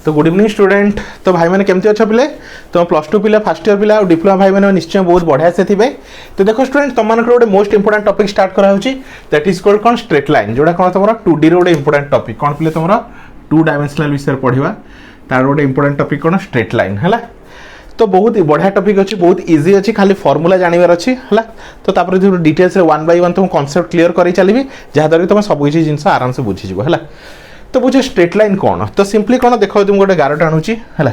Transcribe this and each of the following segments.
तो good evening student. तो भाई मैंने केमती अच्छा पिले तुम प्लस टू पिला फर्स्ट ईयर पिला और डिप्लोमा भाई मैंने निश्चय बहुत बढ़िया से थे। तो देखो स्टूडेंट तुम मान गोटे मोस्ट इंपोर्टेंट टॉपिक स्टार्ट करा दैट इज कॉल्ड कौन स्ट्रेट लाइन जोड़ा कौन तुम 2D रोटे इंपोर्टेंट टॉपिक कौन पिले तुम 2 डायमेंशनल विषय पढ़ा तार गोटे इंपोर्टेंट टॉपिक कौन स्ट्रेट लाइन है। तो बहुत बढ़िया टॉपिक अच्छी बहुत इजी अच्छी खाली फॉर्मूला जानवर अच्छी है। तो तापर जो डिटेल्स 1 by 1 तुम कॉन्सेप्ट क्लियर कर चलिए जहाँद्वारा तुम सब किसी जिन आराम से बुझीज है। तो बुझे स्ट्रेट लाइन कौन तो सिंपली कौन देख तुम गोटे गार टाणुची है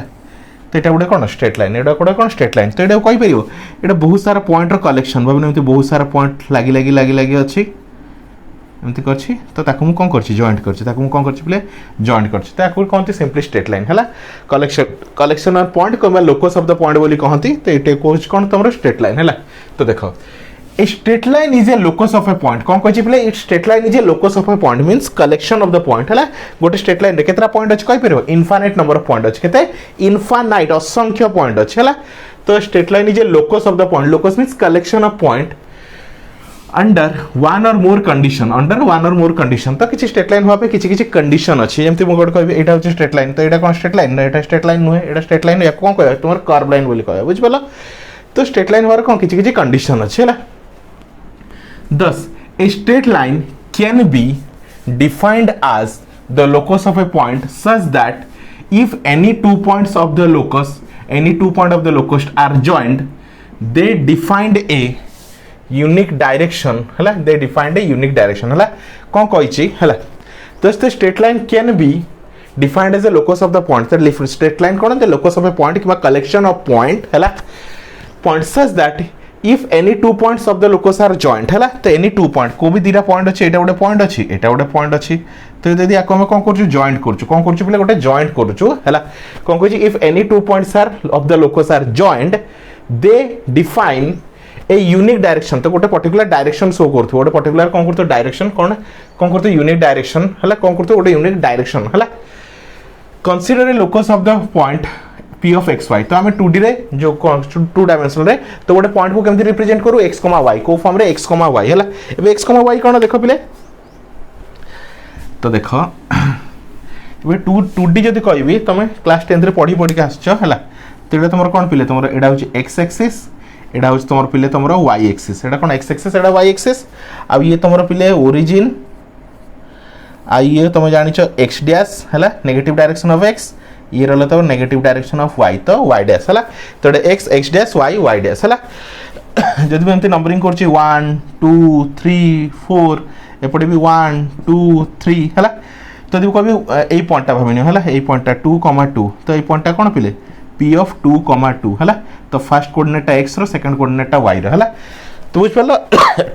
तो यहाँ गोटे कौन स्ट्रेट लाइन एटा गोटे कौन स्ट्रेट लाइन तो यहाँ कहीपर यहाँ बहुत सारा पॉइंटर कलेक्शन भाव एमती बहुत सारा पॉइंट लगी लगी लगी लगी अच्छी एमती अच्छी तो ताकू कौन कर जॉइंट कर कौन कर जॉइंट कर कहते सिंपली स्ट्रेट लाइन है। Collection of point come locus of the point बोली कहती तो ये कौन कौन तुम स्ट्रेट लाइन है। तो देख a straight line is a locus of a point कौन कहि पिले it straight line is a locus of a point means collection of the point है गोटे straight line रे केतरा पॉइंट अछि कहि परिबो infinite number of point अछि केते infinite असंख्य पॉइंट अछि है। तो straight line is a locus of the point locus means collection of point under one or more condition तो किछि straight line होबे किछि किछि कंडीशन अछि जेमति मो गोटे कहबे एटा होछि straight line तो एटा कोन straight line एटा straight line नुहे एटा straight line या कोन कहबे तुमर कर्व लाइन बोली कहबे बुझ पलो। तो straight line होर कोन किछि किछि कंडीशन अछि है। Thus, a straight line can be defined as the locus of a point such that if any 2 points of the locus are joined, they defined a unique direction. है they defined a unique direction. है कौन कहिछि है। Thus, the straight line can be defined as a locus of the point. The straight line कौन the locus of a point किबा collection of point है point such that if any 2 points of the locus are joined है तो any 2 point को भी दीटा point अच्छे एटा गोटे point अच्छी एटा गोटे पॉइंट अच्छी तो यदि आको हम कौन करछु जॉइंट करछु कौन करछु बोले गोटे जॉइंट करछु है कौन कहछि if any 2 points are of the locus are joined they define a unique direction तो गोटे पर्टिकुलर डायरेक्शन शो करथु गोटे पर्टिकुलर कौन करथु डायरेक्शन कौन करथु यूनिक डायरेक्शन है कौन करथु गोटे यूनिक डायरेक्शन है। Consider a locus of the point P of x y तो आम 2D रे जो 2 डायमेंशनल रे तो गोटे पॉइंट को केमती रिप्रेजेंट करू x, y को फॉर्म रे x, y है। एबे x, y कोन देखो पिले तो देखो एबे 2D जदी कहबी तमे क्लास 10 रे पढ़ी पढ़ी के आछो हला तो एटा तुमर कोन पिले तुमर एडा होची x एक्सिस एडा होची तुमर पिले तुमर y एक्सिस एडा कोन x एक्सिस एडा y एक्सिस आ ये तुमर पिले ओरिजिन आ ये तुम जानिचो x डैश हला नेगेटिव डायरेक्शन ऑफ x ये रहला तो नेगेटिव डायरेक्शन ऑफ y तो y डैश हला तो x डैश y डैश हला जदि एमती नंबरिंग करछि 1 2 3 4 एपटे भी 1 2 3 हला तो जदि कहबी एई पॉइंटटा भाबिनियो हला एई पॉइंटटा 2 2 तो एई पॉइंटटा कोन पिले p ऑफ 2 2 हला तो फर्स्ट कोऑर्डिनेटटा x रो सेकंड कोऑर्डिनेटटा y रो हला तो बुझ पड़लो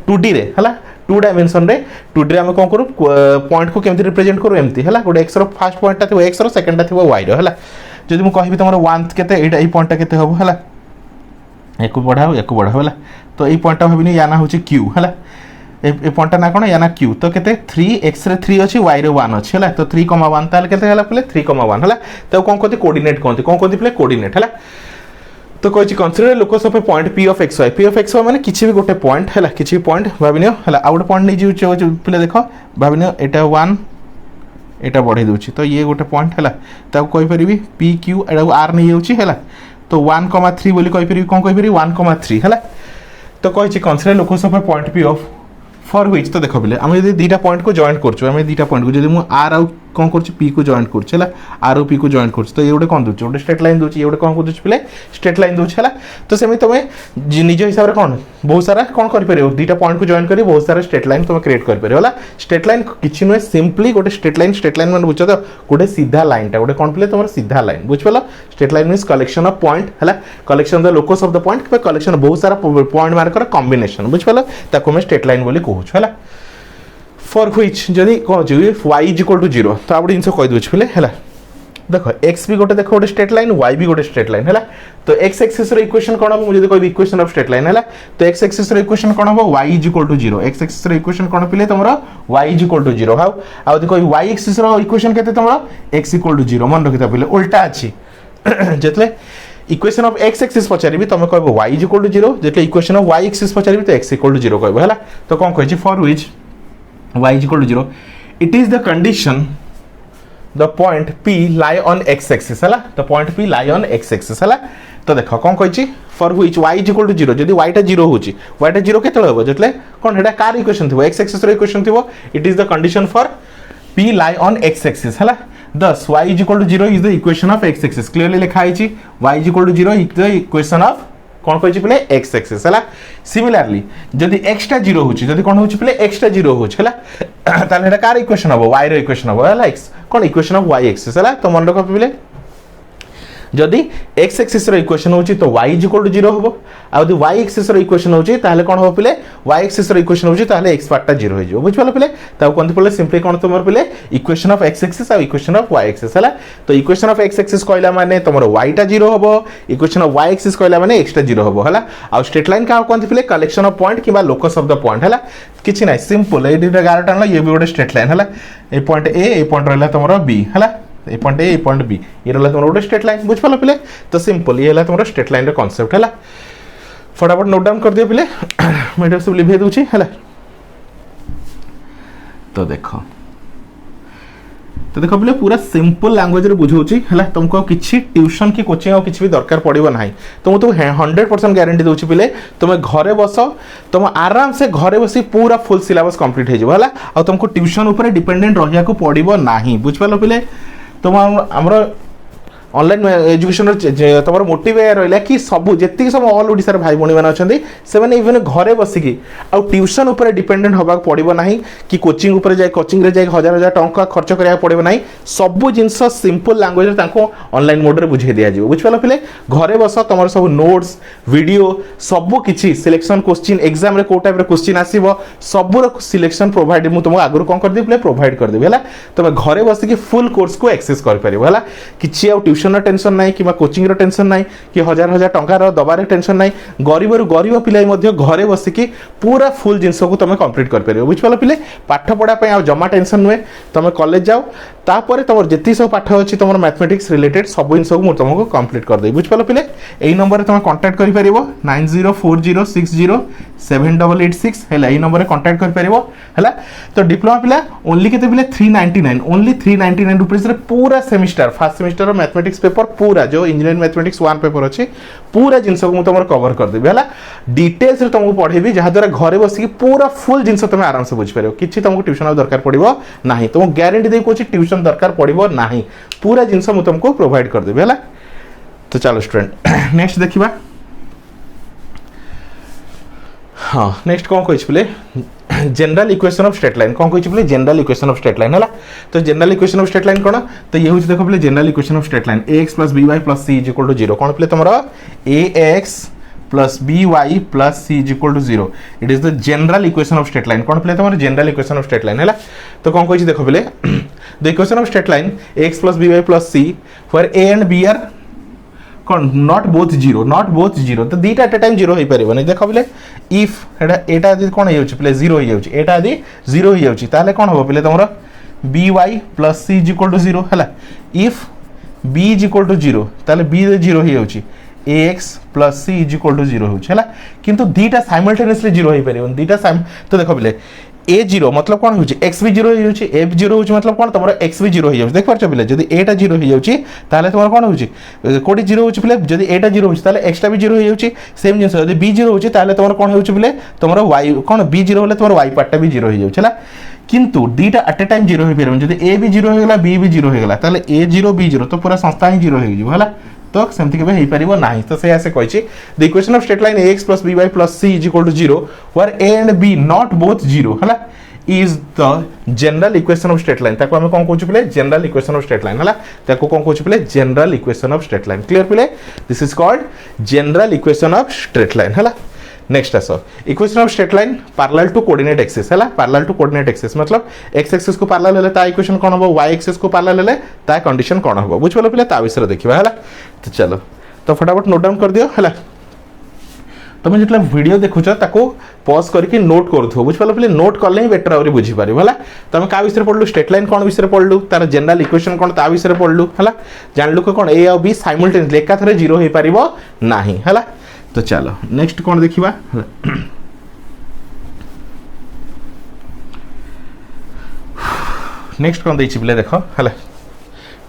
2D रे हला 2 डायमेंशन रे 2D रे हम कोन करू पॉइंट को केमती रिप्रेजेंट करू एमती हला गोटे x रो फर्स्ट पॉइंटटा थिबो x रो सेकंडटा थिबो y रो हला जदि मु कहबी तमरो 1 केते एटा एई पॉइंटटा केते होबो हला एको बढ़ाओ हला तो एई पॉइंटटा भाबिनी या ना होची q हला ए पॉइंटटा ना कोन या ना q तो केते 3 x रे 3 अछि y रे 1 अछि हला तो 3, 1 ताले केते हला पले 3, 1 हला तो कोन कहते कोऑर्डिनेट कहते कोन कहते पले कोऑर्डिनेट हला तो कहछि consider locus of a point p of x y माने किछि भी गोटे पॉइंट हला किछि भी पॉइंट भाबिनियो हला आ गोटे पॉइंट नै जिउ पले देखो भाबिनियो एटा 1 एटा बढ़ै दोछि तो ये गोटे पॉइंट हला ताको कहि परिबी p q एटा r नै हेउछि हला तो 1,3 बोली कहि परिबी कोन कहि परिबी 1,3 हला तो कहछि consider locus of a point p of for which तो देखो पले हम यदि दीटा पॉइंट को जॉइंट करछु हम दीटा पॉइंट को यदि मु r आउ कोन करछु p को जॉइंट करछु हला r और p को जॉइंट करछु तो ये गोटे कोन दोछि गोटे स्ट्रेट लाइन दोछि ये गोटे कोन को दोछि पले स्ट्रेट लाइन दोछि हला तो सेमे तमे निज हिसाब रे कोन बहुत सारा कोन करि परियो दीटा पॉइंट को जॉइंट करी बहुत सारा स्ट्रेट लाइन तमे क्रिएट करि परियो हला स्ट्रेट लाइन किछि नुए सिंपली गोटे स्ट्रेट लाइन माने बुझो तो गोटे सीधा लाइन ता गोटे कोन पले तमर सीधा लाइन बुझ पलो straight line means collection of point हला collection the locus of the point पे कलेक्शन बहुत सारा पॉइंट मार्कर कॉम्बिनेशन बुझ पलो ताको मैं स्ट्रेट लाइन बोली कहूछु हला फॉर व्हिच जदि कहू y इज इक्वल टू 0 तो आप जिनस कहि दोछ पले हला देखो x भी गोटे देखो गोटे स्ट्रेट लाइन y भी गोटे स्ट्रेट लाइन हला तो x एक्सिस रो इक्वेशन कोन हो मुझे कहबी इक्वेशन ऑफ स्ट्रेट लाइन हला तो x एक्सिस रो इक्वेशन कोन हो y is equal to 0 x axis रो इक्वेशन कोन पिले तमरो y इज इक्वल टू 0 हाउ आ देखो y एक्सिस रो इक्वेशन केते तमरो x इक्वल टू 0 मन रखिता पिले उल्टा अछि जेतले इक्वेशन ऑफ x एक्सिस पचारिबी तमे कहबो y इज इक्वल टू 0 जेतले इक्वेशन ऑफ y एक्सिस पचारिबी तो x इक्वल टू 0 कहबो हला तो कोन कहछि for which y is equal to 0 it is the condition the point P lie on x axis है the point P lie on x axis है तो देख कौन कही for which y is equal to 0 जदि y टा 0 होची y टा 0 केतले होबो जतले कोन हेडा कार इक्वेशन थिबो x एक्सिस रो इक्वेशन थिबो it is the condition for P lie on x axis है thus y is equal to 0 is the equation of x axis clearly लिखा है y is equal to 0 is the equation of कौन कहि पले x axis है similarly जदि x टा 0 होची जदि कौन होची पले x टा 0 होची है ताले एटा कार इक्वेशन हबो y रो इक्वेशन हबो है x कौन इक्वेशन ऑफ y axis है तो मन रख पले जदि x एक्सिस रो इक्वेशन होची तो y इज इक्वल टू 0 होबो आ यदि y एक्सिस रो इक्वेशन होची ताले कोन हो पले y एक्सिस रो इक्वेशन होची ताले x पार्ट ता 0 हो जिवो बुझ पले पले ता कोन पले सिंपली कोन तमर पले इक्वेशन ऑफ x एक्सिस आ इक्वेशन ऑफ y एक्सिस हला तो इक्वेशन ऑफ x एक्सिस कहला माने तमर y ता 0 होबो इक्वेशन ऑफ y एक्सिस कहला माने x ता 0 होबो हला आ स्ट्रेट लाइन का कोन पले कलेक्शन ऑफ पॉइंट किबा लोकस ऑफ द पॉइंट हला किछि नै सिंपल ए दिटा गारटा न ये भी गोटे स्ट्रेट लाइन हला ए पॉइंट ए पॉइंट रहला तमर b हला ए पॉइंट ए पॉइंट बी ये रहला तुम गोटे स्ट्रेट लाइन बुझ पालो पिले तो सिंपल ये रहला तुम स्ट्रेट लाइन रे कांसेप्ट हला फटाफट नोट डाउन कर दियो पिले मैं सब लिखे दूची हला तो देखो पिले पूरा सिंपल लैंग्वेज रे बुझौची हला तुमको किछि ट्यूशन की कोचिंग और किछि भी दरकार पड़िबो नाही तो मु तो 100% गारंटी दोची पिले तुम घरे बसो तुम आराम से घरे बसी पूरा फुल सिलेबस कंप्लीट हे जो हला और तुमको ट्यूशन ऊपर डिपेंडेंट रहिया को पड़िबो नाही बुझ पालो पिले तुम हमरो ऑनलाइन एजुकेशन तुम मोटिव रहा कि सब जी सब ऑल ओडिशा भाई भाई मैंने अच्छा से इवन घरे बसिकी आ ट्यूशन उपर डिपेंडेंट होगा पड़ो ना कि कोचिंग उपर जाए कोचिंग रे जाए हजार हजार टंका खर्च करा पड़ो ना सब जिनस सिंपल लैंग्वेज ऑनलाइन मोड में बुझे दि बुझ पाल पे घरे बस तुम सब नोट्स वीडियो सब किसी सिलेक्शन क्वेश्चन एग्जाम रे को टाइप क्वेश्चन आसो सब सिलेक्शन प्रोवाइड मुझे तुमको आगुरी कौन करदेवी पे प्रोवाइड करदेवी है तुम घरे बसिकी फुल कोर्स को एक्सेस कर कि ट्यूशन टेंशन ना कि कोचिंग रो टेंशन ना कि हजार हजार टंकार दबार टेंशन ना गरीब रु गरीब पिलाई घरे बसिकी पूरा फुल जिनस को तुम कंप्लीट कर पार बुझ पाल पिले पाठ पढ़ा जमा टेंशन नुहे तुम कॉलेज जाओ तापर तुम जी सब पाठ अच्छी तुम मैथमेटिक्स रिलेटेड सब जिन मुझे तुमको कंप्लीट करदेवी बुझ पाल पिले यही नंबर तुम कांटेक्ट कर पार 9040607886 है यही नंबर कांटेक्ट कर पार है तो डिप्लोमा पिला ओनली केते पिले 399 ओनली 399 रुपीस रे पूरा semester first semester mathematics paper पूरा जो इंजीनियरिंग मैथमेटिक्स 1 पेपर अच्छे पूरा जिनस को तुम कवर करदेवी है डिटेल्स रे तुमको पढ़ेबी जहाँ द्वारा घरे बसिकी पूरा फुल जिनस तुम आराम से बुझी पार कि तुमको ट्यूशन दरकार पड़ो ना तुम गारंटी दे कौन ट्यूशन दरकार पड़ो ना पूरा जिनस मुझे तुमको प्रोवाइड करदेवी है तो चलो स्टूडेंट नेक्स्ट देखा हाँ नेक्स्ट कौन कही पे general equation of straight line कौन कही पे general equation of straight line है तो general equation of straight line कौन तो ये हूँ देखो पे general equation of straight line ax plus by plus c is equal to 0 कौन पे तुम ax plus by plus c is equal to 0 it is the general equation of straight line कौन पे तुम general equation of straight line है तो कौन कही देखो पे the equation of straight line ax plus by plus c for a and b are कौन नॉट बोथ जीरो तो दीटा एट टाइम जीरो हो पारे देख पे इफ एटा कौन हो जीरो होटा यदि जीरो हो कौन हम पे तुम by plus c is equal to 0 है if b is equal to 0 ताले b जीरो हो ax plus c is equal to 0 है किंतु दीटा साइमल्टेनियसली जीरो हो पारे दीटा तो देख पे ए जीरो मतलब कौन हो एक्स भी जीरो हो ए भी जीरो हो मतलब कौन तुम एक्स भी जीरो हो देख पार्छ पे जब एटा जीरो हो तुम कौन हो कोटी जीरो हो पे जब एटा जीरो हो एक्सटा भी जीरो हो सेम जिन जब बी जीरो हो तुम कौन हो पे तुम वाई कौन बी जीरो हो तुम वाई पार्टा भी जीरो हो किंतु दीटा एट ए टाइम जीरो हो पारे जब ए भी जीरो होगा बी भी जीरो होगा ए जीरो बी जीरो तो पूरा संस्था ही जीरो हो तो सेमती केबे हेई परिबो नाही तो से ऐसे कहिछि the equation of straight line ax plus by plus c is equal to 0 where a and b not both 0 हला is the general equation of straight line ताको हम कोन कहछु पले general equation of straight line हला ताको कोन कहछु पले general equation of straight line clear पले this is called general equation of straight line हला नेक्स्ट आसो equation of straight line parallel to coordinate axis है पैरेलल टू कोऑर्डिनेट एक्सिस मतलब एक्स एक्सिस को पैरेलल हेले ता इक्वेशन कोन हो y एक्सिस को पैरेलल हेले ता कंडीशन कोन हो बुझ पलो पले ता विषय देखिबा है तो चलो तो फटाफट नोट डाउन कर दियो है तुम जितने वीडियो देखुच ताको पॉज करके नोट करूथो बुझ पाल पे नोट कले ही बेटर आउरी बुझी पारिबो हला तुम का विषय पढ़लु स्ट्रेट लाइन कोन विषय पढ़लु तार जनरल इक्वेशन कोन ता विषय पढ़लु हला जानलु कोन a और b साइमल्टेनियसली एका थरे जीरो होई पारिबो नाही हला तो चलो नेक्स्ट कौन देखिबा नेक्स्ट कौन देछि पिले देखो हला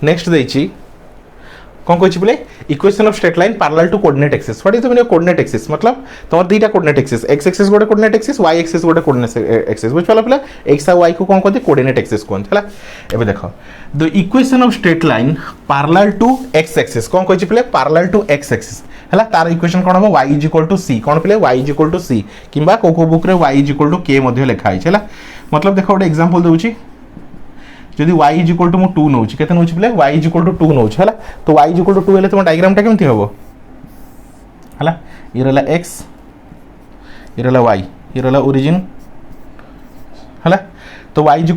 नेक्स्ट देछि कौन कहि बोले equation of straight line parallel to coordinate axis what is the meaning of coordinate axis मतलब तमर दुईटा कोऑर्डिनेट एक्सिस एक्स एक्सिस गोटे कोऑर्डिनेट एक्सिस वाई एक्सिस गोटे कोऑर्डिनेट एक्सिस बुझ पाला पिला एक्स आ वाई को कौन कहते कोऑर्डिनेट एक्सिस कहते हला एबे देखो the equation of straight line parallel to x axis कौन कहि पिले पैरेलल टू एक्स एक्सिस हला तार इक्वेशन कोन हो y = c कोन पिले y = c किबा को बुक रे y = k मध्ये लिखा है हला मतलब देखो गोटे एग्जांपल दोउची यदि y = मु 2 नउची केते नउची पिले y = 2 नउची हला तो y = 2 हेले तुम डायग्राम टा केमथि होबो हला ये रहला x ये रहला y ये रहला ओरिजिन हला तो y = 2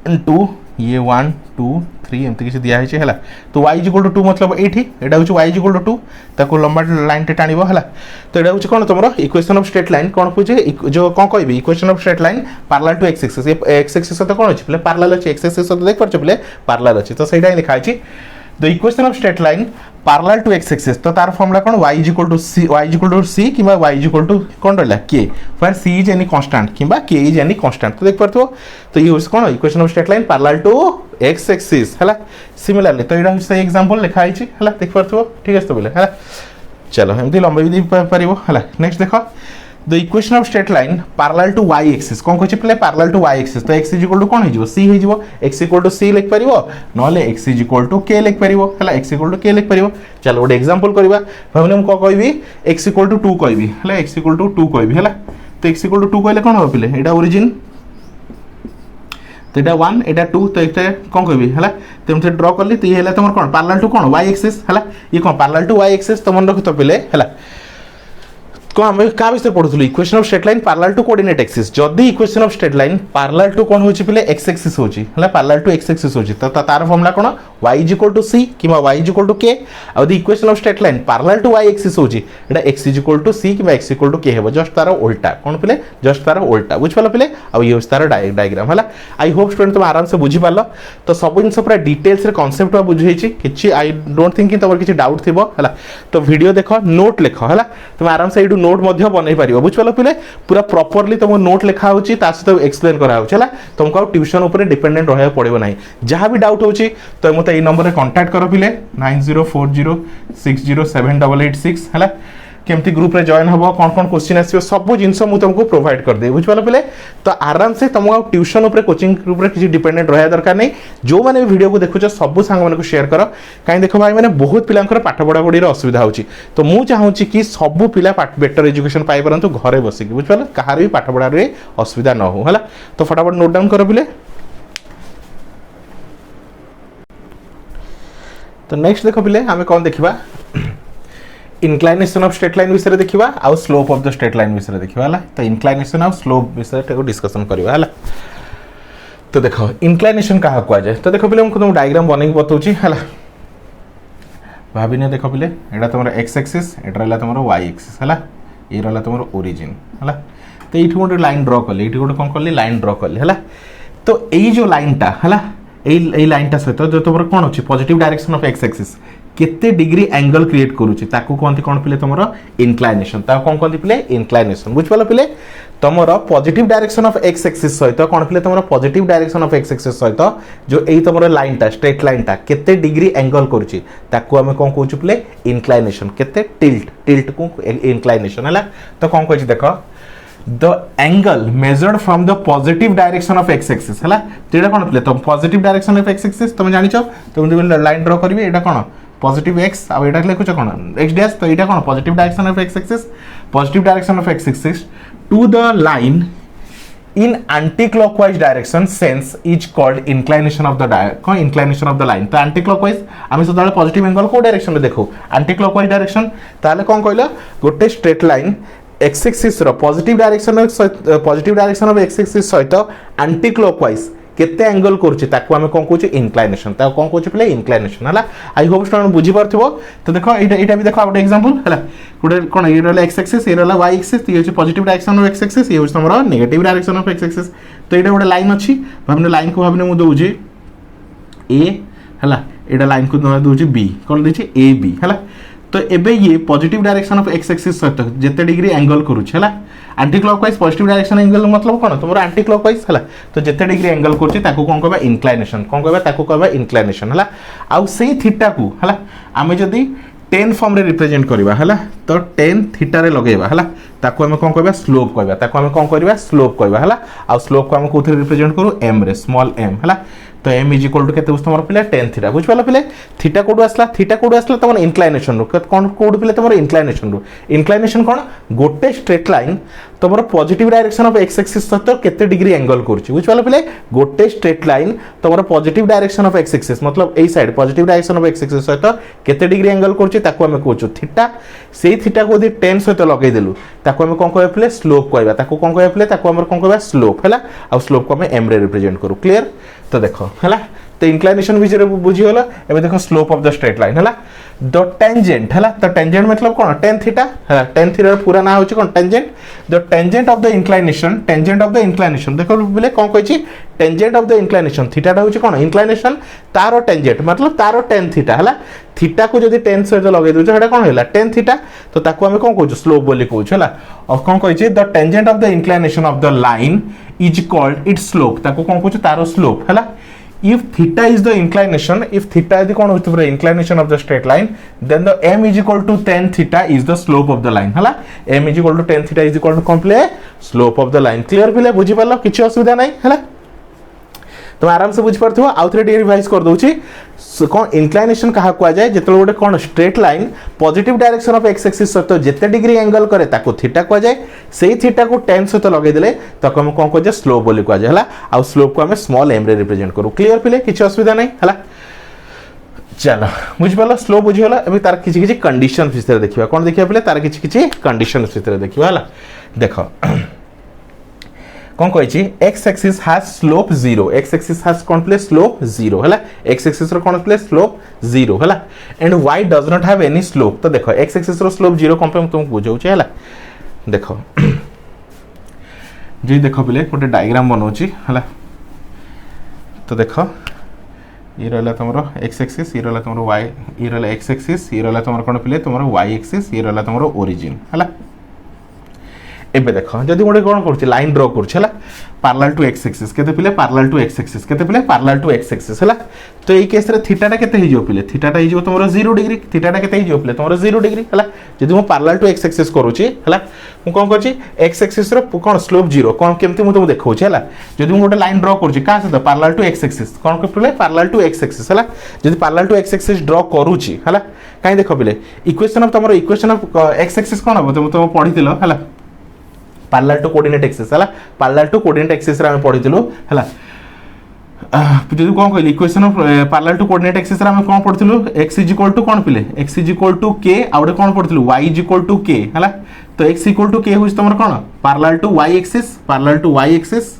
and 2 ये 1 2 3 एमती किसी दिया है हला तो y = 2 मतलब एठी एटा होची y = 2 ताको लंबा लाइन टे टाणीबो हला तो एटा होची कोन तमरो इक्वेशन ऑफ स्ट्रेट लाइन कोन पूछे जो कोन कहबी equation of straight line parallel to x axis x axis तो कोन अछि प्ले पैरेलल अछि x एक्सिस तो देख परछ प्ले पैरेलल अछि तो सेटा लिखा अछि the equation of straight line parallel to x axis तो तार फॉर्मूला कोन y = c किबा y = कोन रहला k for c is any constant किबा k इज एनी कांस्टेंट तो देख परथो तो ये कोन equation of straight line parallel to x axis हला सिमिलरली तो एटा से एग्जांपल लिखा आइछि हला देख परथो ठीक है तो बोले हला चलो एमती लंबा भी परिबो हला नेक्स्ट देखो the equation of straight line parallel to y axis कोन कहछि प्ले पैरेलल टू y एक्सिस तो x = कोन हे जिवो c हे जिवो x = c लिख परिबो नले x = k लिख परिबो हला x = k लिख परिबो चलो गोटे एग्जांपल करबा भाबने हम को कहबी x = 2 कहबी हला x = 2 कहबी हला तो x = 2 कहले कोन हो पिले एटा ओरिजिन तो एटा 1 एटा 2 तो एटा कोन कहबी हला तेमते ड्रा करली तो ये हला तमर कोन पैरेलल टू कोन y एक्सिस हला ये कोन पैरेलल टू y एक्सिस तो मन रख तो पिले हला को हम का विषय पढुथुल equation of straight line parallel to coordinate axis जदी equation of straight line parallel to कोन होची पिले x एक्सिस होची हला पैरेलल टू x एक्सिस होची तो तार फॉर्मूला कोन y = c किबा y = k और the equation of straight line parallel to y axis होची एटा x = c किबा x = k हेबो जस्ट तार उल्टा कोन पिले जस्ट तार उल्टा बुझ पालो पिले आ ये तार डायग्राम हला आई होप स्टूडेंट तुम आराम से बुझी पालो तो सब जिंस पूरा डिटेल्स रे कांसेप्ट बा बुझेची किछि आई डोंट थिंक कि तमर किछि डाउट थिबो हला तो वीडियो देखो नोट लिखो हला तुम आराम से एडू नोट मध्य बनै परिबो बुझ पालो पिले पूरा प्रॉपर्ली तुम नोट लिखा होची ता से एक्सप्लेन करा होची हला तुमको ट्यूशन ऊपर डिपेंडेंट रहय पड़िबो नाही जहां भी डाउट होची तो मते ए नंबर रे कांटेक्ट करो पिले 9040607886 हला केमती ग्रुप रे जॉइन हबो कोन क्वेश्चन आसीबो सब जिंस मु तुमको प्रोवाइड कर दे बुझ पालो पिले तो आराम से तुमको ट्यूशन ऊपर कोचिंग ग्रुप रे किछि डिपेंडेंट रहय दरकार नै जो माने वीडियो को देखुछ सब संग माने को शेयर करो काई देखो भाई माने बहुत पिलांकर पाठ पढा पढी रे असुविधा होची तो मु चाहूची कि सब पिला बेटर एजुकेशन पाई परंतु घरे बसी बुझ पालो कहार भी पाठ पढा रे असुविधा न हो हला तो फटाफट नोट डाउन करो पिले तो नेक्स्ट देखो पिले हमें कौन देखिबा इंक्लाइनेशन ऑफ स्ट्रेट लाइन विषय देखिबा आ slope of the straight line विषय देखिबा हला तो इंक्लाइनेशन ऑफ स्लोप विषय को डिस्कशन करबा हला तो देखो इंक्लाइनेशन कहा कुआ जाय तो देखो पिले हम तुम डायग्राम बनै बतौची हला भाबिने देखो पिले एडा तमरो x एक्सिस एडा रहला तमरो y एक्सिस हला ए रहला तमरो ओरिजिन हला तो एठी गोटे लाइन ड्रा करले एठी गोटे कोन करले लाइन ड्रा करले हला तो एई जो लाइन टा हला एई लाइन टा सहित जो तमरो कोन अछि positive direction of x axis केते डिग्री एंगल क्रिएट करूची ताकू कोनती कोन पिले तमरो इंक्लाइनेशन ता कोन कोनती पिले इंक्लाइनेशन बुझ पालो पिले तमरो positive direction of x axis सहित कोन पिले तमरो positive direction of x axis सहित जो एई तमरो लाइन टा स्ट्रेट लाइन टा केते डिग्री एंगल करूची ताकू हमें कोन कहूची पिले इंक्लाइनेशन केते टिल्ट को इंक्लाइनेशन हला तो कोन कहची देखो the angle measured from the positive direction of x axis हला तेडा कोन प्ले तो positive direction of x axis तुम जानि छ तुम लाइन ड्रा करबी एटा कोन पॉजिटिव x आ एटा लिखु छ कोन x डैश तो एटा कोन positive direction of x axis positive direction of x axis to the line in anti-clockwise direction sense is called inclination of the inclination of the line तो anti-clockwise आमे सदाले positive angle को direction में देखो anti-clockwise direction ताले कोन कहला गोटे स्ट्रेट लाइन x एक्सिस रो positive direction of x axis सहित एंटी क्लॉकवाइज केते एंगल करछि ताको हमें कोन कहूछि इंक्लाइनेशन ता कोन कहूछि प्ले इंक्लाइनेशन हला आई होप स्टूडेंट बुझी परथिबो तो देखो एटा भी देखो आउट एग्जांपल हला कोडे कोन ए रहला x एक्सिस ए रहला y एक्सिस ये होछि positive direction of x axis ये होछि हमरो negative direction of x axis तो एटा गोटे लाइन अछि भाबने लाइन को भाबने मु दोउछि a हला एटा लाइन को दोउछि b कोन दैछि a b हला तो एबे ये positive direction of x axis सहित जेते डिग्री एंगल करूछ हला anti clockwise positive direction angle मतलब कोन तुमरो एंटी क्लॉकवाइज हला तो जेते डिग्री एंगल करछि ताको कोन कहबा इंक्लिनेशन कोन कहबा ताको कहबा इंक्लिनेशन हला आ सेही थीटा को हला आमे जदी टेन फॉर्म रे रिप्रेजेंट करबा हला तो टेन थीटा रे लगेबा हला ताको हम कोन कहबा स्लोप कहबा ताको हम कोन करबा स्लोप कहबा हला आ स्लोप को हम कोथि रिप्रेजेंट करू m रे स्मॉल m हला तो m इज इक्वल टू केते तुमर पिले tan थीटा बुझ पाला पिले थीटा कोड आसला तमन इंक्लिनेशन रो कोन कोड पिले तमर इंक्लिनेशन कोन गोटे स्ट्रेट लाइन तमर positive direction of x axis सहित केते डिग्री एंगल करछि बुझ पाला पिले गोटे स्ट्रेट लाइन तमर positive direction of x axis मतलब एई side positive direction of x axis सहित केते डिग्री एंगल करछि ताको हम कहछु थीटा सेही थीटा को यदि tan सहित लगै देलु ताको हम कोन कहबा पिले स्लोप कहबा ताको कोन कहबा पिले ताको हम कोन कहबा स्लोप हला आ स्लोप को हम m रे रिप्रेजेंट करू क्लियर तो देखो हला तो इंक्लिनेशन विषय बुझी गला एबे देखो slope of the straight line हला द टेंजेंट हला तो टेंजेंट मतलब कोन tan थीटा हला tan थीटा पूरा ना होची कोन tangent the tangent of the inclination देखो बोले कोन कहछि tangent of the inclination theta टा होची कोन इंक्लिनेशन तारो टेंजेंट मतलब तारो tan थीटा हला थीटा को जदी tan सहित लगे दउ हेडा कोन हैला tan थीटा तो ताको हम कोन कहछु स्लोप बोली कहछु हला और कोन कहछि the tangent of the inclination of the line is called its slope ताको कोन कहछु तारो स्लोप हला if theta is the inclination if theta is the कोन होतबरे inclination of the straight line then the m is equal to tan theta is the slope of the line हला m is equal to tan theta is equal to complete slope of the line clear पिले बुझी पालो किछि असुविधा नै हला तुम आराम से बुझ पारथो आउ थरे रिवाइज कर दोछि कोन इंक्लिनेशन कहा कुआ जाय जेतल गोटे कोन straight line positive direction of x axis सहित जेते डिग्री एंगल करे ताको थीटा कुआ जाय सेही थीटा को tan सहित लगे देले ताको हम कोन को जे स्लोप बोली कुआ जाय हला आ स्लोप को हम स्मॉल m रे रिप्रेजेंट करू क्लियर पिले किछि असुविधा नै हला चलो बुझ पालो स्लोप बुझी होला एबे तार किछि किछि कंडीशन फिसरे देखिबा कोन देखिबा पिले तार किछि किछि कंडीशन फिसरे देखिबा हला देखो कौन कहि x axis has slope 0 x axis has कौन प्ले स्लोप 0 हला x एक्सिस रो कौन प्ले स्लोप 0 हला and y does not have any slope तो देखो x एक्सिस रो स्लोप 0 कौन पे तुमको बुझाउ छै हला देखो जी देखो पिले गोटे डायग्राम बनौछि हला तो देखो ये रहला तमरो x एक्सिस ये रहला तमरो y ये रहला x एक्सिस ये रहला तमरो कौन पिले तमरो y एक्सिस ये रहला तमरो ओरिजिन हला एबे देखो जदी गोटे कोन करछि लाइन ड्रा करछि हला पैरेलल टू x एक्सिस केते पिले पैरेलल टू x एक्सिस केते पिले पैरेलल टू x एक्सिस हला तो एई केस रे थीटा टा केते हिजो पिले थीटा टा हिजो तमरो 0 डिग्री थीटा टा केते हिजो पिले तमरो 0 डिग्री हला जदी मो पैरेलल टू x एक्सिस करूछि हला मु कोन करछि x एक्सिस रो कोन स्लोप 0 कोन केमति मु तुम देखौछि हला जदी मु गोटे लाइन ड्रा करछि का से पैरेलल टू x एक्सिस कोन पिले पैरेलल टू x एक्सिस हला जदी parallel to x axis draw करूछि हला काई देखो पिले इक्वेशन ऑफ तमरो इक्वेशन ऑफ x एक्सिस कोन हो तुम पढितिलो हला पैरेलल टू कोऑर्डिनेट एक्सिस हला पैरेलल टू कोऑर्डिनेट एक्सिस रे हम पढितिलो हला जदी कोन कहली equation of parallel to coordinate axis रे हम कोन पढितिलो x इज इक्वल टू कोन पिले x is equal to k आउडे कोन पढितिलो y is equal to k हला तो x इक्वल टू k होइस तमर कोन पैरेलल टू y एक्सिस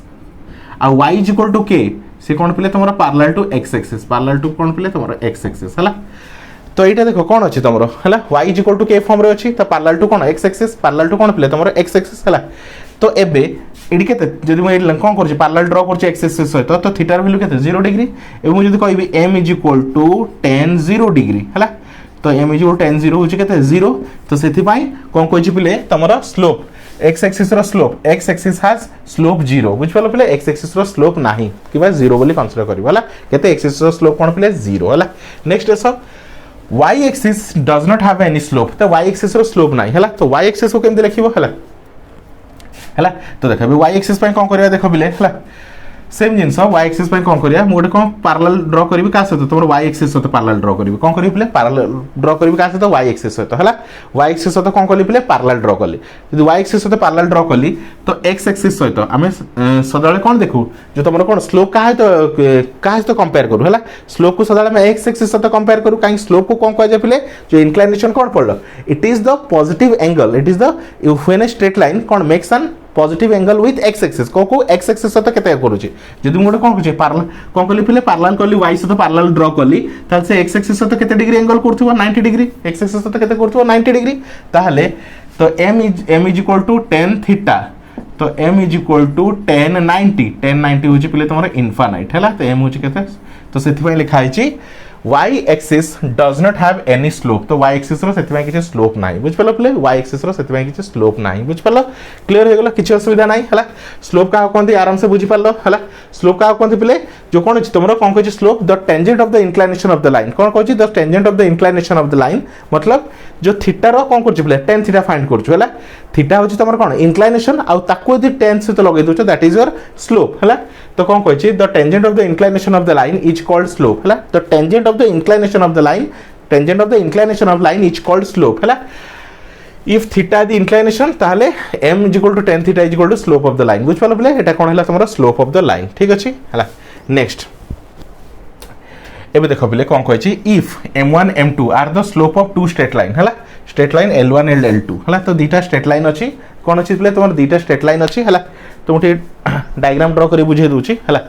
आ y is equal to k से कोन पिले तमर parallel to x axis parallel to कोन पिले तमर x एक्सिस हला तो एटा देखो कोन अछि तमरो हला y is equal to k form रे अछि त पैरेलल टू कोन x एक्सिस पैरेलल टू कोन पिले तमरो x एक्सिस हला तो एबे एडी केते जदी म एडी कोन करछि पैरेलल ड्रा करछि x एक्सिस सहित तो थीटा र वैल्यू केते 0 डिग्री एबे मु जदी कहबी m is equal to tan 0 degree हला तो m इज इक्वल tan 0 होछि केते 0 तो सेथि पई कोन कहछि पिले तमरो स्लोप x एक्सिस रो slope x axis has slope 0 बुझ पालो पिले x एक्सिस रो स्लोप नाही किबा 0 बोली कंसीडर करबो हला केते x एक्सिस रो स्लोप कोन पिले 0 हला नेक्स्ट सब y axis does not have any slope तो y एक्सिस रो स्लोप नाही हला तो y एक्सिस को केमते लिखिबो हला हला तो देखबे y एक्सिस पे कोन करिया देखो बिले हला सेम जिंस y एक्सिस पे कोन करिया मोडे कोन पैरेलल ड्रा करबी का सहित तमरो y एक्सिस सहित पैरेलल ड्रा करबी कोन करबी बिले पैरेलल ड्रा करबी का सहित y एक्सिस सहित हला y एक्सिस सहित कोन करली बिले पैरेलल ड्रा करली यदि y एक्सिस सहित पैरेलल ड्रा करली तो x एक्सिस सहित हमें सदाळे कोन देखु जो तमरो कोन स्लोप का है तो कंपेयर करू हला स्लोप को सदाळे में x एक्सिस सहित कंपेयर करू काई स्लोप को कोन कह जाय बिले जो इंक्लिनेशन कोन पड़लो it is the positive angle it is the when a straight line cone makes an positive angle with x axis को x एक्सिस सहित केते करूची जदी मोडे कोन करूची पैरेलल कोन करली फिले पैरेलल करली y सहित पैरेलल ड्रा करली ताल से x एक्सिस सहित केते डिग्री एंगल करथुवा 90 डिग्री x एक्सिस सहित केते करथुवा 90 डिग्री ताहले तो m is equal to tan theta तो m is equal to tan 90 होची पिले तमरो इनफाइनाइट हला तो m होची केते तो सेथि पई लिखा आइची y axis does not have any slope तो y एक्सिस रो सेति किसी स्लोप नाही बुझ पलो प्ले y एक्सिस रो सेति किसी स्लोप नाही बुझ पलो क्लियर हो गेलो किसी असुविधा नाही हला स्लोप का कोनती आराम से बुझी पालो हला स्लोप का कोनती प्ले जो कोन अछि तुमरो कोन कहछि slope the tangent of the inclination of the line कोन कहछि the tangent of the inclination of the line मतलब जो थीटा रो कोन करछि प्ले tan थीटा फाइंड करछु हला थीटा होछि तमर कोन इंक्लिनेशन आ ताको यदि tan से तो लगे दोछ दैट इज योर स्लोप हला तो कोन कहछि the tangent of the inclination of the line is called slope हला the tangent of the inclination of the line tangent of the inclination of line is called slope हला if theta the inclination ताहले m is equal to tan theta is equal to slope of the line बुझ पालो play एटा कोन हला तमरा slope of the line ठीक अछि हला next एबे देखो प्ले कोन कहै छी if m1 m2 are the slope of two straight line हला straight line l1 and l2 हला तो दीटा straight line अछि कोन अछि प्ले तमर दीटा straight line अछि हला तो मोटे डायग्राम ड्रा करी बुझे दोछि हला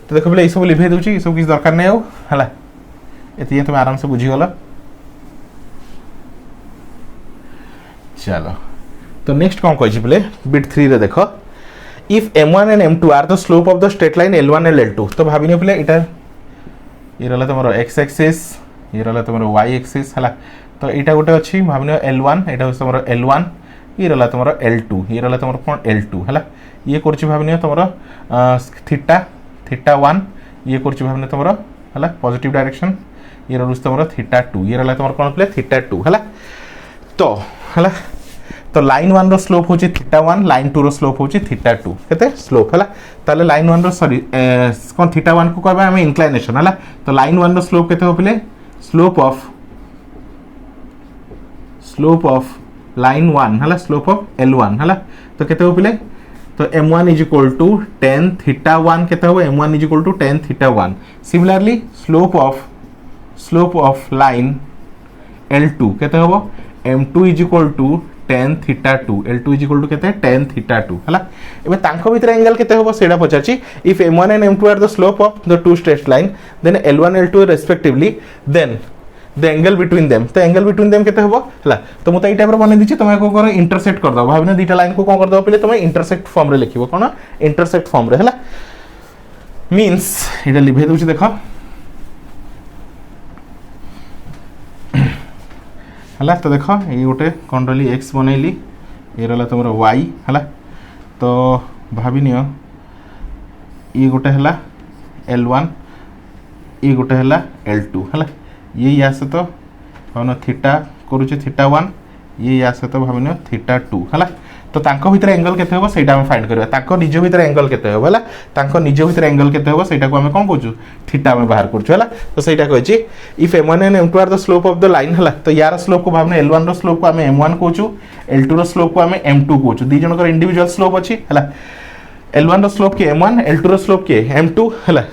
तो देखो प्ले ई सब लिखै दोछि ई सब किछ दरकार नै हो हला एतिए तुम आराम से बुझी गलो चलो तो नेक्स्ट कौन कहि प्ले बिट 3 रे देखो if m1 and m2 are the slope of the straight line l1 and l2 तो भाबिने प्ले एटा ये रहला तमरो x एक्सिस ये रहला तमरो y एक्सिस हला तो एटा गोटे अछि भाबिने l1 एटा हो तमरो l1 ये रहला तमरो l2 ये रहला तमरो कोन l2 हला ये करछि भाबिने तमरो थीटा थीटा 1 ये करछि भाबिने तमरो हला पॉजिटिव डायरेक्शन ये रहला तमरो थीटा 2 ये रहला तमरो कोन प्ले थीटा 2 हला तो हला तो लाइन 1 रो स्लोप होची थीटा 1 लाइन 2 रो स्लोप होची थीटा 2 केते स्लोप हला ताले लाइन 1 रो सॉरी कोन थीटा 1 को कहबा हम इंक्लिनेशन हला तो लाइन 1 रो स्लोप केते हो पले स्लोप ऑफ लाइन 1 हला स्लोप ऑफ l1 हला तो केते हो पले तो m1 is equal to tan theta 1 केते हो m1 is equal to tan theta 1 similarly slope of line l2 केते हो m2 is equal to tan theta 2 l2 is equal to केते tan थीटा 2 हला एबे तांको भीतर एंगल केते होबो सेडा पचाची if m1 and m2 are the slope of the two straight line then l1 l2 respectively then the angle between them तो एंगल बिटवीन देम केते होबो हला तो मते ई टाइप रो बने दिछि तमे को करो इंटरसेक्ट कर दो भाबिने दीटा लाइन को कोन कर दो पहिले तमे इंटरसेक्ट फॉर्म रे लिखिबो कोन इंटरसेक्ट फॉर्म रे हला मींस इडा लिभे दोछि देखो हला तो देखो ये गोटे कौन रही एक्स बनैली ये रहा तुम वाई हला तो भाविनियो ये गोटे है l1 ये गोटे है l2 हला ये या से तो भावना थीटा करूचे थीटा 1 ये या से तो भाविनियो थीटा 2 हला तो तांको भीतर एंगल केते होबो सेटा हम फाइंड करबा तांको निज भीतर एंगल केते होबो हला तांको निज भीतर एंगल केते होबो सेटा को हम कोन कहूछु थीटा में बाहर करछु हला तो सेटा कहछि if m1 and m2 are the slope of the line हला तो यार स्लोप को भावने l1 रो स्लोप को हम m1 कहूछु l2 रो स्लोप को हम m2 कहूछु दी जन को इंडिविजुअल स्लोप अछि हला l1 रो स्लोप के m1 l2 रो स्लोप के m2 हला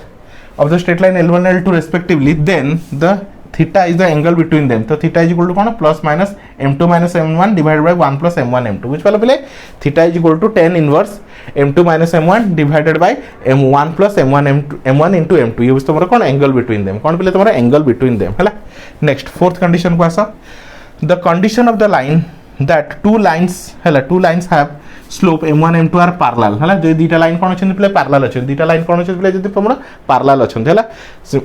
of the straight line l1 l2 respectively then the theta is the angle between them तो theta is equal to कौन plus minus m2 minus m1 divided by 1 plus m1 m2 which वाला पहले theta is equal to tan inverse m2 minus m1 divided by m1 plus m1 m1 into m2 ये तुम्हारा कौन angle between them कौन पहले तुम्हारा angle between them है next fourth condition को आसा the condition of the line that two lines have slope m1 m2 are parallel है जो दीटा लाइन कौन अच्छे पहले parallel अच्छे दीटा लाइन कौन अच्छे पहले जो तुम्हारा parallel अच्छे है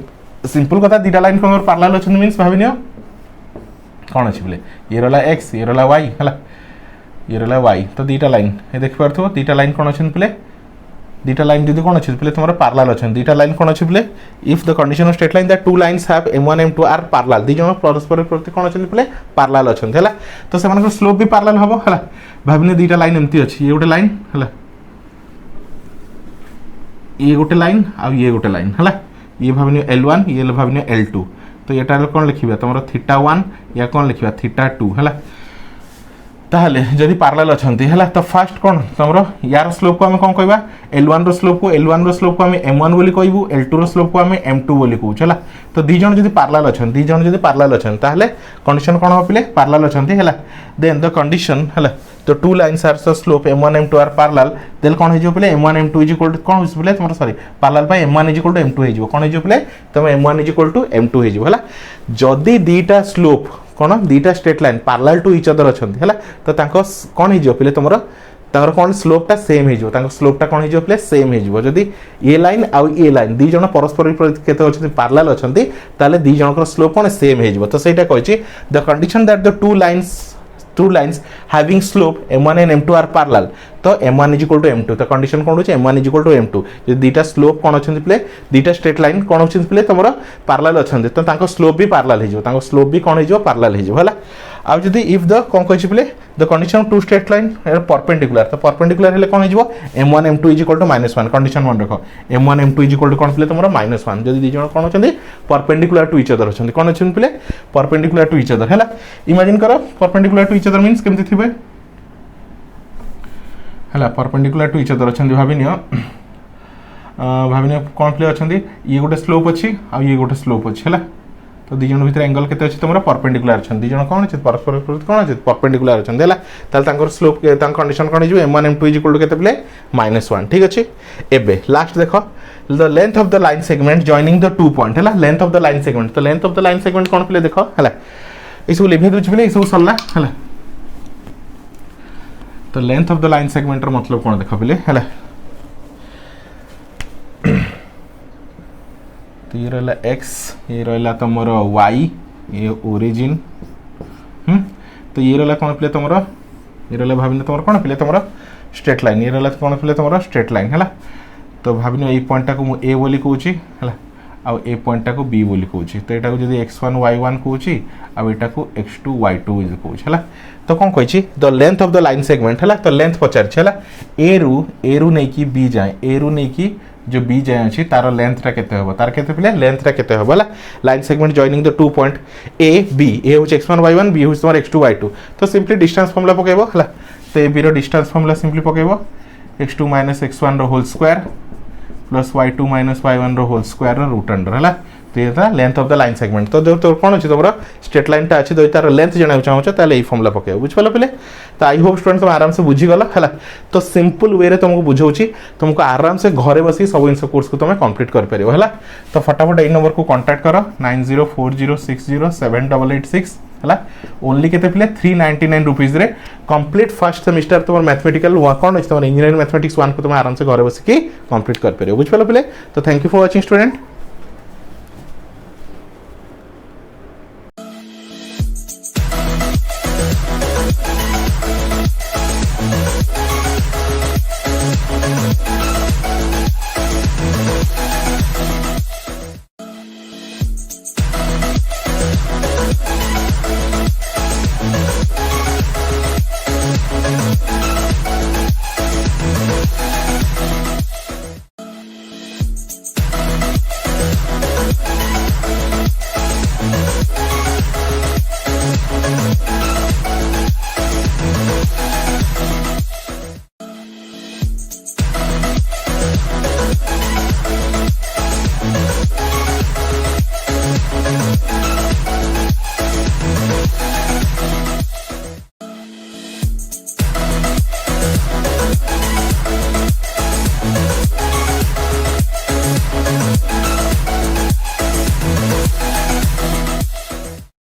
सिंपल कथा दीटा लाइन को पैरेलल अछि मींस भाबिनियो कोन अछि बोले ये रहला x ये रहला y हला ये रहला y तो दीटा लाइन ए देख परथो दीटा लाइन कोन अछि बोले दीटा लाइन जदी कोन अछि बोले तुम्हारा पैरेलल अछि दीटा लाइन कोन अछि बोले if the condition of straight line that two lines have m1 m2 are parallel दी जण परस्पर प्रति कोन अछि बोले पैरेलल अछि हला तो से मानक स्लोप भी पैरेलल हबो हला भाबिने दीटा लाइन एम्ति अछि ये गोटे लाइन हला ये गोटे लाइन आ ये गोटे लाइन हला ये भाविनियो l1 ये भाविनियो l2 तो एटा कोन लिखिबा तमरो थीटा 1 या कोन लिखिबा थीटा 2 हला ताहले जदी पैरेलल अछंती हला तो फर्स्ट कोन तमरो यार स्लोप को हम कोन कहबा l1 रो स्लोप को हम m1 बोली कहबू l2 रो स्लोप को हम m2 बोली कहू चला तो दी जण जदी पैरेलल अछन ताहले कंडीशन कोन हो पिले पैरेलल अछंती हला देन द कंडीशन हला तो two lines are slope m1 m2 are parallel देल कोन हेजो पले m1 m2 is equal to कोन होस पले तमरो सॉरी पैरेलल पाई m1 is equal to m2 हेजो कोन हेजो पले तम m1 is equal to m2 हेजो हला जदी दीटा स्लोप कोन दीटा straight line parallel to each other अछंती हला तो तांको कोन हेजो पले तमरो तांकर कोन स्लोपटा सेम हे जो तांकर स्लोपटा कोन हे जो प्ले सेम हे जो जदी ए लाइन आ ए लाइन दी जण परस्पर केते अछंती पैरेलल अछंती ताले दी जणकर स्लोप कोन सेम हे जो तो सेटा कहछि the condition that the two lines having slope m1 and m2 are parallel तो m1 is equal to m2 तो कंडीशन कोन होछि m1 is equal to m2 जे दीटा स्लोप कोन अछंती प्ले दीटा स्ट्रेट लाइन कोन अछंती प्ले तमरो पैरेलल अछंती तो तांको स्लोप भी पैरेलल हे जो तांको स्लोप भी कोन हे जो पैरेलल हे जो हला आ जदी इफ द कोन कहछि प्ले the condition of two straight line are perpendicular तो परपेंडिकुलर हेले कोन हे जो m1 m2 is equal to -1 condition मन रखो m1 m2 is equal to कोन प्ले तमरो -1 जदी दी जण कोन अछंती परपेंडिकुलर टू ईच अदर अछंती कोन अछंती प्ले परपेंडिकुलर टू ईच अदर हला इमेजिन करो perpendicular to each other means केमति थिबे हला परपेंडिकुलर टू ईच अदर अछंती भाबिनियो कोन प्ले अछंती ये गोटे स्लोप अछि आ ये गोटे स्लोप अछि हला तो दी जण भीतर एंगल केते अछि तमरा परपेंडिकुलर अछन दी जण कोन अछि परस्पर कोन अछि परपेंडिकुलर अछन देला ताल तांकर स्लोप के तांकर कंडीशन कोन हिजो m1 m2 is equal to केते प्ले -1 ठीक अछि एबे लास्ट देखो the length of the line segment joining the two point हला length of the line segment तो length of the line segment कोन प्ले देखो हला ई सब लिखे दोछ प्ले ई सब सरला हला तो length of the line segment रो मतलब कोन देखो प्ले हला तो ये रहला x ये रहला तमरो y ये ओरिजिन तो ये रहला कोन प्ले तमरो ये रहला भाबिन तमरो कोन प्ले तमरो स्ट्रेट लाइन ये रहला कोन प्ले तमरो स्ट्रेट लाइन हला तो भाबिन ए पॉइंट टा को मु a बोली कहूची हला आ ए पॉइंट टा को b बोली कहूची तो एटा को जदी x1 y1 कहूची आ एटा को x2 y2 इज कहूची हला तो कोन कहची the length of the line segment हला तो लेंथ पचार छला a रू नै की b जाए a रू नै की जो बी जाए अछि तार लेंथ टा केते होबो तार केते प्ले लेंथ टा केते होबो ला line segment joining the two point A B A होछ x1 y1 b होछ तोर x2 y2 तो सिंपली डिस्टेंस फार्मूला पकेबो हला तो ए बी रो डिस्टेंस फार्मूला सिंपली पकेबो x2 x1 रो whole square plus y2 y1 रो होल स्क्वायर रो रूट अंडर हला तो ये था length of the line segment तो जो तो कोन अछि तोरा स्ट्रेट लाइन टा अछि तो तार लेंथ जणा चाहौ ताले ई फार्मूला पकेबो बुझ पालो पले तो आई होप स्टूडेंट तुम आराम से बुझी गला हला तो सिंपल वे रे तुमको बुझौची तुमको आराम से घरे बसी सब इन कोर्स को तुम कंप्लीट कर परियो हला तो फटाफट ए नंबर को कांटेक्ट करो 9040607886 हला ओनली केते प्ले 399 रुपीस रे कंप्लीट फर्स्ट सेमेस्टर तुम मैथमेटिकल कोन अछि तुम इंजीनियरिंग मैथमेटिक्स 1 को तुम आराम से घरे बसी की कंप्लीट कर परियो बुझ पालो पले तो thank you for watching student.